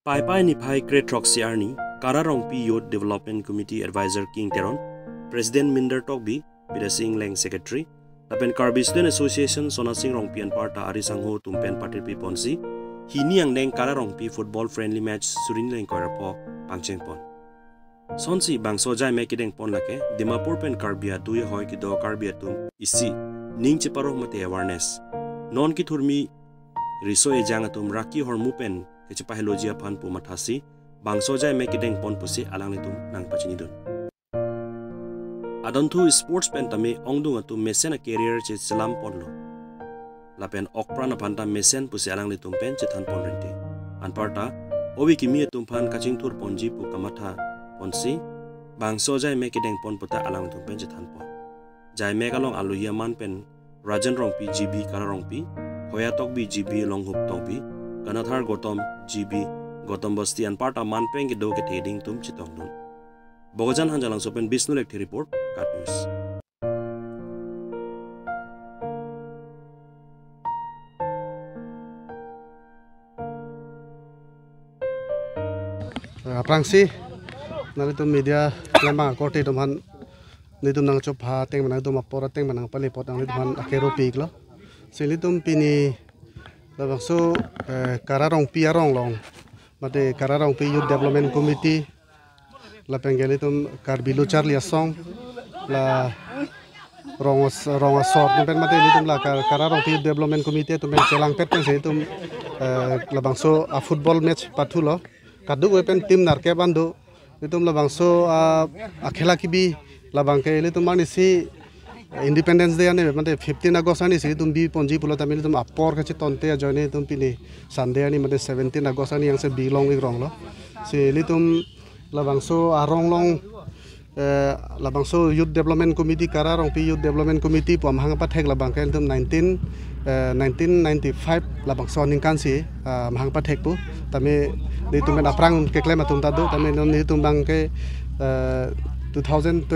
Pai Pai Nipai Great Rock Siarni, Kararongpi Youth Development Committee Advisor King Teron, President Minder Tokbi, Peter Singh Leng Secretary, Lapen Karbi Student Association Sona Singh Rongpi and Parta Arisangho Tumpen Patir Piponsi, Hini Ang Deng Kararongpi Football Friendly Match Surin Leng Korapo, Pangcheng Pon. Sonsi Bang Sojai Mekideng Pon Lake, Dimapur Pen Karbia Duya Hoi Kido Karbia Tum, Isi, Ning Chiparo Mate Awareness, Non Kiturmi, Riso Ejangatum Raki Hormupen, Kechipahelogia Pan Pumatasi, Bang Sojai Mekideng Pon Pusi Alang Litum Nang Pachinidun. Adontu sports pentame ongdung atu mesen a career che selam ponlo. Lapen okpra na panta mesen pusi alang litum pen chetan pon rente. Anparta owi kimi tumpan kaching tur ponji pu kamatha ponsi bang sojai mekideng pon puta alang litum pen chetan pon. Jai megalong alu yaman pen Rajan Rongpi GB Kararongpi, Hoyatok bi GB Longhup Tongpi, Kanathar Gotom GB Gotom Basti anparta manpeng ke do ke theding tum chitong dun. Bogojan Hanjalang Sopen Bisnu Lekti Report, Kat News. Aprangsi, nalitum media lemang korte tuman nitum nang coba teng menang tum apora teng menang palipot nang tuman akero pig lo. Silitum pini labangso Kararong piarong long, mate Kararong pi Youth Development Committee. La penggelitum Karbilu Charlie Song la rongos sort pen mate litum la Kararong Youth Development Committee tu men celang pet pen setum la bangso a football match patulo kadu pen tim narke bandu litum la bangso a khela kibi la bangke litum mani si Independence Day ane mate 15 August ani si litum bi ponji pulo tamil litum apor ke tonte join litum pini Sunday ani mate 17 August ani yang se bilong igrong lo si litum labangso aronglong labangso Youth Development Committee Kararong pi Youth Development Committee pom hangpat hek labang ken tum 1995 labangso ningkansi hangpat hek pu tame di tum aprang ke klema tum tadu tame non ni tum bang ke 2024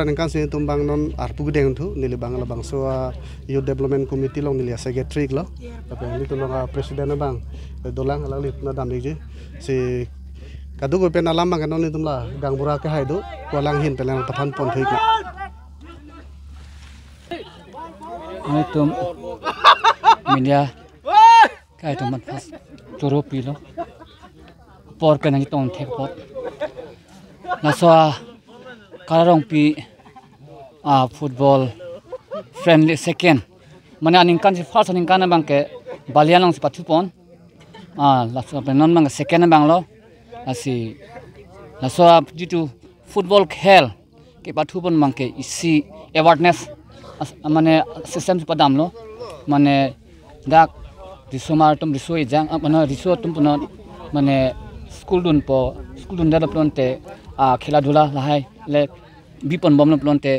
ningkansi tum bang non arpu gudeng tu nili bang labangso Youth Development Committee long nili secretary lo tapi ni tum long president bang dolang lalit na dam ji si kadu ko pen alam kan non itum la gang bura ke haidu ko lang hin pelang pathan pon thik na itum media kai tum pas turo pilo por pen ang itong thek pot na so Kararong pi football friendly second mane aning kan si first aning kan bang ke balianong si pathu pon la so pen non bang second bang lo asi laso jitu football khel ke pathupon mangke isi awareness mane system padam lo mane dak disomar tum risoi jang mane riso tum puno mane school dun da plonte khela dhula lahai le bipon bomno plonte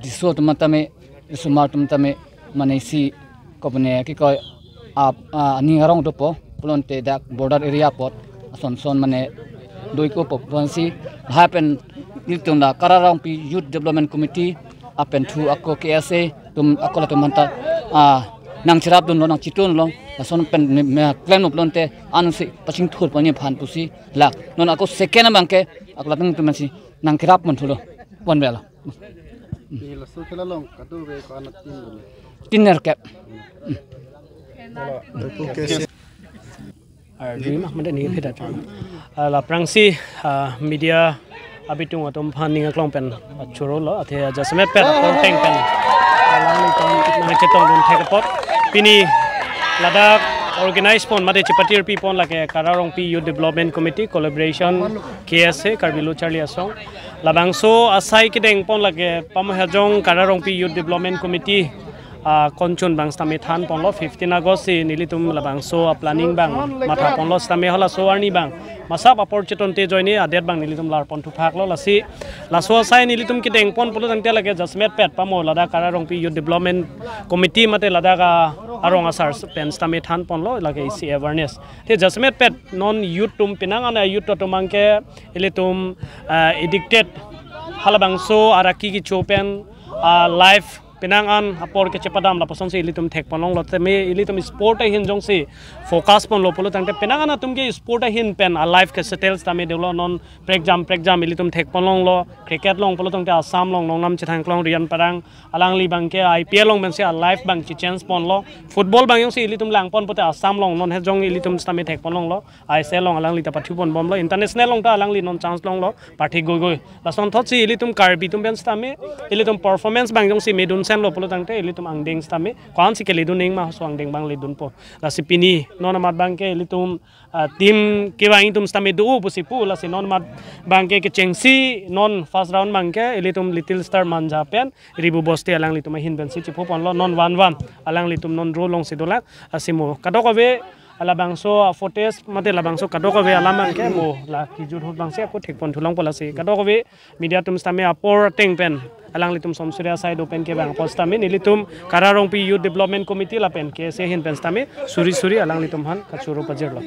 riso tum tame disomar tum tame mane isi kopne ki ko ani harong to po plonte dak border area pot son mane doi ko ponsi happen nitum da Kararong pi Youth Development Committee apen thu akko KSA tum akola tum hanta nang chirap dun nang chitun long son pen claim no plonte anu si paching thur pani phan pusi lak non ako second bangke akla tung tum si nang kirap mon thulo pon bela ni la so kala long kadu be ko anat tinner cap la prangsi media abitung atom phaning aklong pen churo lo athe jasmet pet kon teng pen lamni kon na chetong dun thekapot pini ladak organize pon mate chipatir pi pon lake Kararong pi Youth Development Committee collaboration KSA Karbilu Charlie Asong labangso asai kideng pon lake pamohajong Kararong pi Youth Development Committee konchun bang stame than ponlo 15 August si nilitum labang so planning bang matha ponlo stame hola so arni bang masap apor cheton te joini adet bang nilitum lar pon thu phak lo lasi laso sai nilitum ki deng pon polo jang te lage jasmet pet pamo lada Kararong pi Youth Development Committee mate lada ga arong asar pen stame than ponlo lage isi awareness te jasmet pet non youth tum pinang ana youth to mangke ilitum addicted halabang so araki ki chopen life penangan apor ke cepadam la pason si ilitum thek panong lo te me ilitum sport hin jong si focus pon lo polo tangte penangan atum ke sport hin pen a life ke settles tame deulo non prek jam ilitum thek panong lo cricket long polo tangte assam long nong nam chithang klong rian parang alang li bang ke IPL long ben se a life bang chi chance pon lo football bang yong si ilitum lang pon pote assam long non he jong ilitum tame thek panong lo ISL long alang li ta pathu pon bom lo international long ta alang li non chance long lo parthi goi la son thot si ilitum karbi tum ben tame ilitum performance bang jong si medun sen lo polo tangte ilitum angding tame kwan si ke lidun ning ma so angding bang lidun po la si pini non amat bang ke ilitum tim ke bang tum tame du pu si pu la si non mat bang ke chengsi non first round bang ke ilitum little star manja pen ribu boste alang litum hin ben si chipo pon lo non 1-1 alang litum non ro long si dola asimo kadok ave ala bangso fortes mate la bangso kadok ave alamang ke mo la kijur hot bangse ko thik pon thulong pola si kadok ave media tum tame apor teng pen alang litum somsuria side open ke bang postame nilitum kararong pi youth development committee la pen ke se hin pen stame suri alang litum han kachuro pajer lo